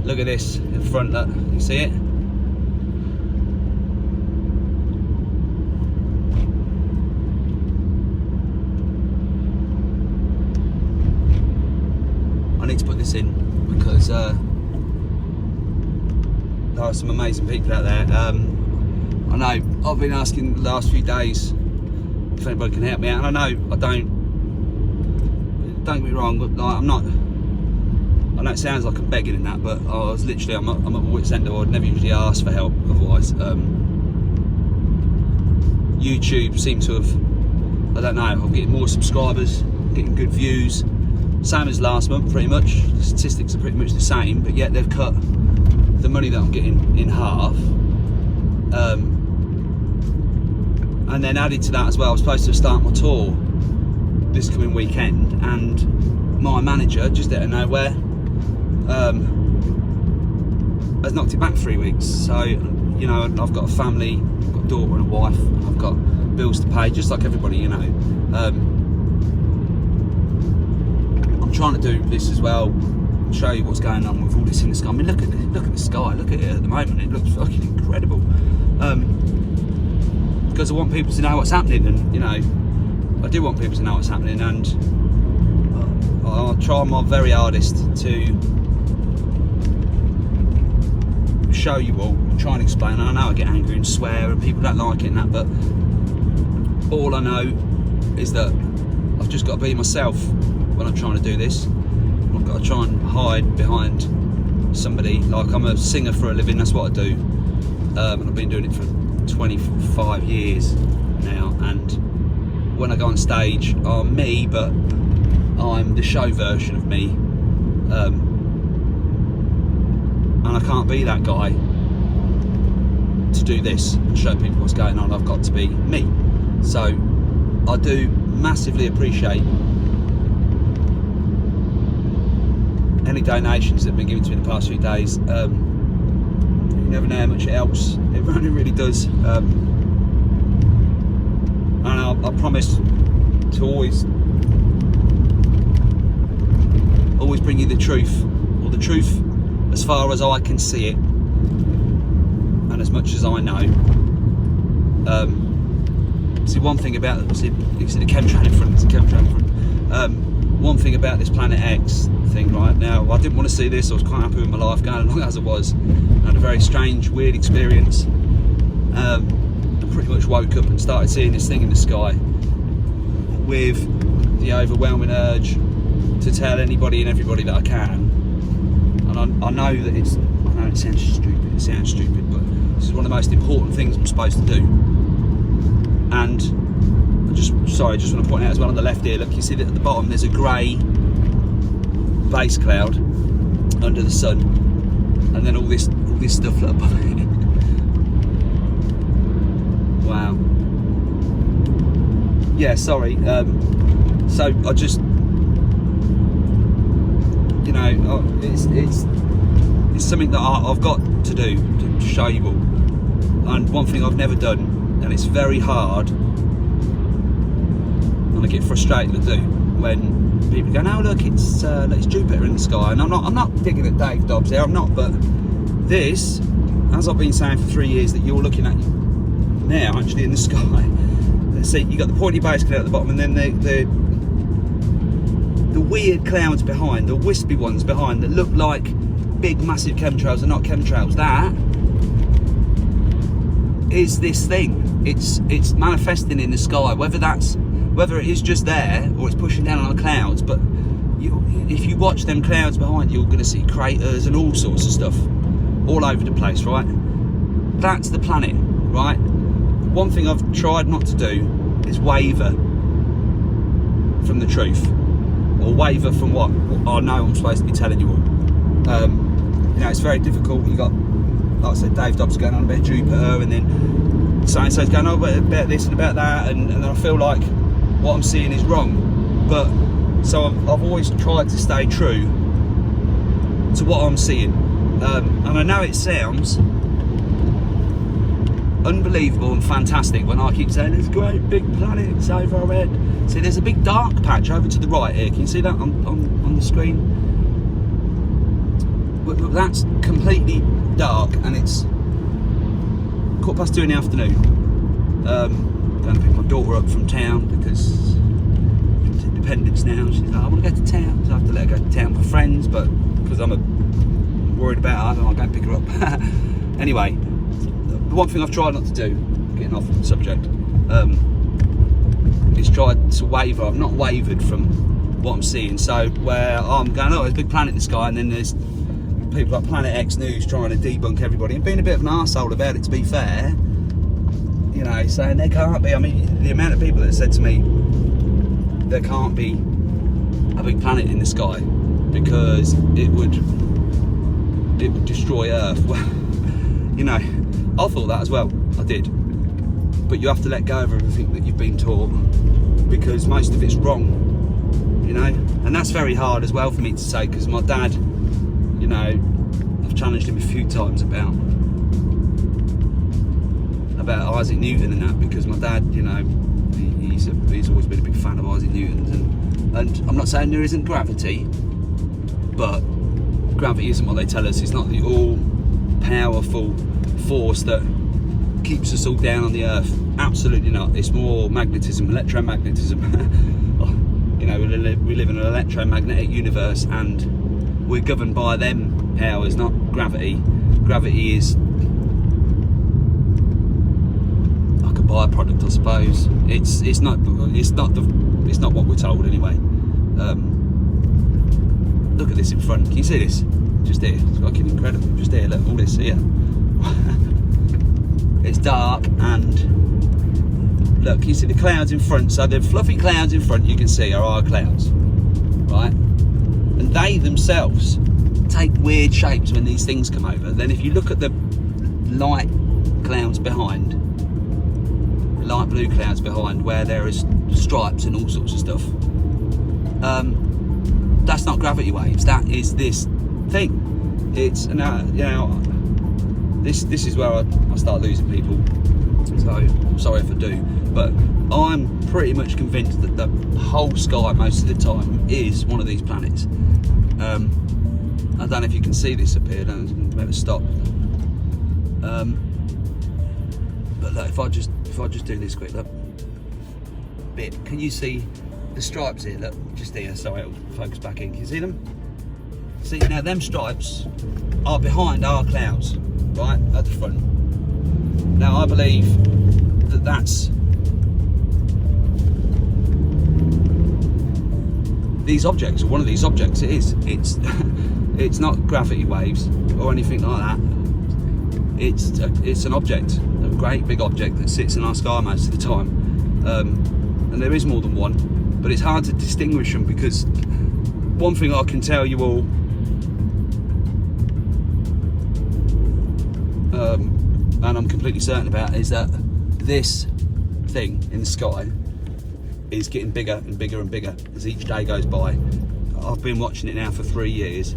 Look at this in front, look, you see it? I need to put this in because there are some amazing people out there. I know I've been asking the last few days if anybody can help me out, and I know I don't get me wrong, but like, I know it sounds like I'm begging in that, but I'm at my wit's end. I'd never usually ask for help otherwise. YouTube seems to have, I don't know, I'm getting more subscribers, getting good views, same as last month pretty much. The statistics are pretty much the same, but yet they've cut the money that I'm getting in half. And then added to that as well, I was supposed to start my tour this coming weekend, and my manager, just out of nowhere, has knocked it back 3 weeks. So, you know, I've got a family, I've got a daughter and a wife, and I've got bills to pay, just like everybody, you know. I'm trying to do this as well, show you what's going on with all this in the sky. I mean, look at the sky, look at it at the moment, it looks fucking incredible. Because I want people to know what's happening, and, you know, I do want people to know what's happening, and I'll try my very hardest to show you all, try and explain. I know I get angry and swear and people don't like it and that, but all I know is that I've just got to be myself when I'm trying to do this. I've got to try and hide behind somebody. Like, I'm a singer for a living, that's what I do, and I've been doing it for 25 years now, and when I go on stage, I'm me, but I'm the show version of me, and I can't be that guy to do this and show people what's going on. I've got to be me. So I do massively appreciate any donations that have been given to me in the past few days. You never know how much it helps. It really does. And I promise to always bring you the truth, or the truth as far as I can see it, and as much as I know. See, one thing about you see the chemtrail in front. It's a chemtrail in front. One thing about this Planet X thing right now, I didn't want to see this. I was quite happy with my life going along as it was. I had a very strange, weird experience. I pretty much woke up and started seeing this thing in the sky, with the overwhelming urge to tell anybody and everybody that I can. And I know that it sounds stupid, but this is one of the most important things I'm supposed to do. And I just want to point out as well on the left here, look, you see that at the bottom there's a grey base cloud under the sun, and then all this stuff above it. Wow. Yeah, sorry. So I just, you know, it's something that I've got to do to show you all. And one thing I've never done, and it's very hard, and I get frustrated to do, when people go, "No, look, it's Jupiter in the sky." And I'm not digging at Dave Dobbs here. I'm not, but this, as I've been saying for 3 years, that you're looking at now, actually in the sky. See, you got the pointy base cloud at the bottom, and then the weird clouds behind, the wispy ones behind, that look like big, massive chemtrails. Are not chemtrails. That is this thing. It's manifesting in the sky. Whether it is just there or it's pushing down on the clouds. But if you watch them clouds behind you, you're going to see craters and all sorts of stuff all over the place, right? That's the planet, right? One thing I've tried not to do is waver from the truth, or waver from what I know I'm supposed to be telling you all. You know, it's very difficult. You got, like I said, Dave Dobbs going on about Jupiter, and then so-and-so's going on about this and about that, and I feel like what I'm seeing is wrong. But so I've always tried to stay true to what I'm seeing, and I know it sounds unbelievable and fantastic when I keep saying there's great big planets over our head. See, there's a big dark patch over to the right here. Can you see that on the screen? but that's completely dark, and it's 2:15 in the afternoon. Going to pick my daughter up from town because she's independent now. She's like, I want to go to town, so I have to let her go to town for friends, but because I'm worried about her, I'll go and pick her up. Anyway, the one thing I've tried not to do, getting off the subject, is try to waver. I've not wavered from what I'm seeing. So where I'm going, oh, there's a big planet in the sky, and then there's people like Planet X News trying to debunk everybody and being a bit of an arsehole about it, to be fair. You know, saying there can't be, I mean, the amount of people that said to me there can't be a big planet in the sky because it would destroy Earth. Well, you know, I thought that as well, I did. But you have to let go of everything that you've been taught because most of it's wrong, you know. And that's very hard as well for me to say because my dad, you know, I've challenged him a few times about Isaac Newton and that, because my dad, you know, he's always been a big fan of Isaac Newton's, and I'm not saying there isn't gravity, but gravity isn't what they tell us. It's not the all-powerful force that keeps us all down on the Earth. Absolutely not. It's more magnetism, electromagnetism. You know, we live in an electromagnetic universe, and we're governed by them powers, not gravity. Gravity is like a byproduct, I suppose. It's not what we're told anyway. Look at this in front. Can you see this? Just here. It's fucking incredible. Just here. Look, all this here. It's dark, and look, you see the clouds in front. So the fluffy clouds in front you can see are our clouds, right? And they themselves take weird shapes when these things come over. Then if you look at the light clouds behind, light blue clouds behind, where there is stripes and all sorts of stuff, that's not gravity waves. That is this thing. It's now, you know, this is where I start losing people. So I'm sorry if I do, but I'm pretty much convinced that the whole sky most of the time is one of these planets. I don't know if you can see this up here. Don't better stop. But look, if I just do this quick, look, bit. Can you see the stripes here? Look, just here. Sorry, it'll focus back in. Can you see them? See, now them stripes are behind our clouds, right at the front. Now I believe that that's these objects, or one of these objects. It's not gravity waves or anything like that. It's an object, a great big object that sits in our sky most of the time, and there is more than one, but it's hard to distinguish them, because one thing I can tell you all, and I'm completely certain about, is that this thing in the sky is getting bigger and bigger and bigger as each day goes by. I've been watching it now for 3 years,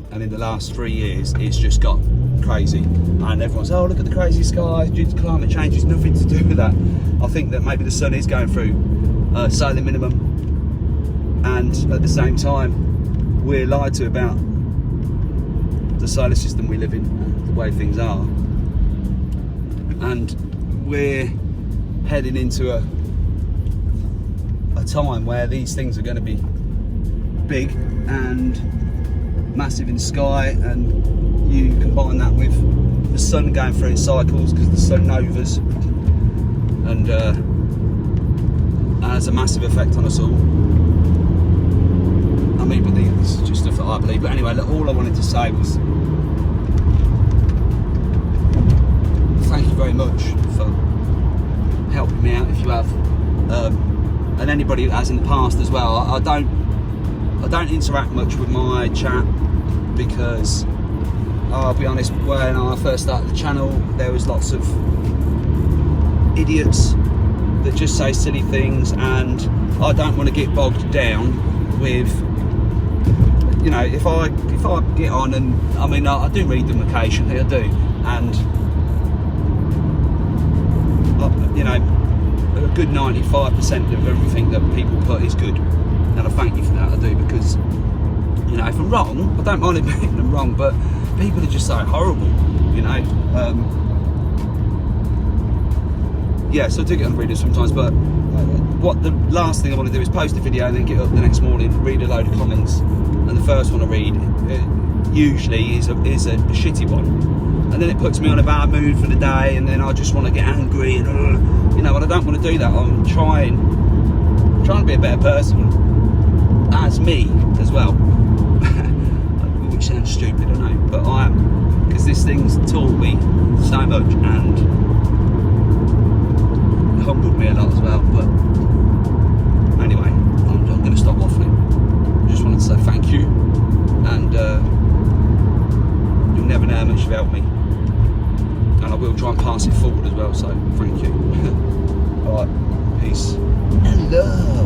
and in the last 3 years it's just got crazy, and everyone's, oh, look at the crazy skies due to climate change. It's nothing to do with that. I think that maybe the sun is going through solar minimum, and at the same time we're lied to about the solar system we live in, the way things are, and we're heading into a time where these things are going to be big and massive in the sky, and you combine that with the sun going through its cycles, because the sun novas, and has a massive effect on us all. I mean, but this is just stuff that I believe. But anyway, look, all I wanted to say was thank you very much for helping me out, if you have, and anybody that has in the past as well. I don't interact much with my chat, because I'll be honest, when I first started the channel there was lots of idiots that just say silly things, and I don't want to get bogged down with, you know, if I get on, and I mean I do read them occasionally, I do, and you know, a good 95% of everything that people put is good, and I thank you for that, I do, because You know, if I'm wrong, I don't mind admitting I'm wrong, but people are just so horrible, you know. Yeah, so I do get on readers sometimes, but what the last thing I want to do is post a video and then get up the next morning, read a load of comments, and the first one I read usually is a shitty one, and then it puts me on a bad mood for the day, and then I just want to get angry, and you know, and I don't want to do that. I'm trying to be a better person. That's me as well. Which sounds stupid, I know, but I am, because this thing's taught me so much and humbled me a lot as well. But anyway, I'm going to stop waffling. I just wanted to say thank you, and you'll never know how much you've helped me, and I will try and pass it forward as well, so thank you. Alright, peace and love.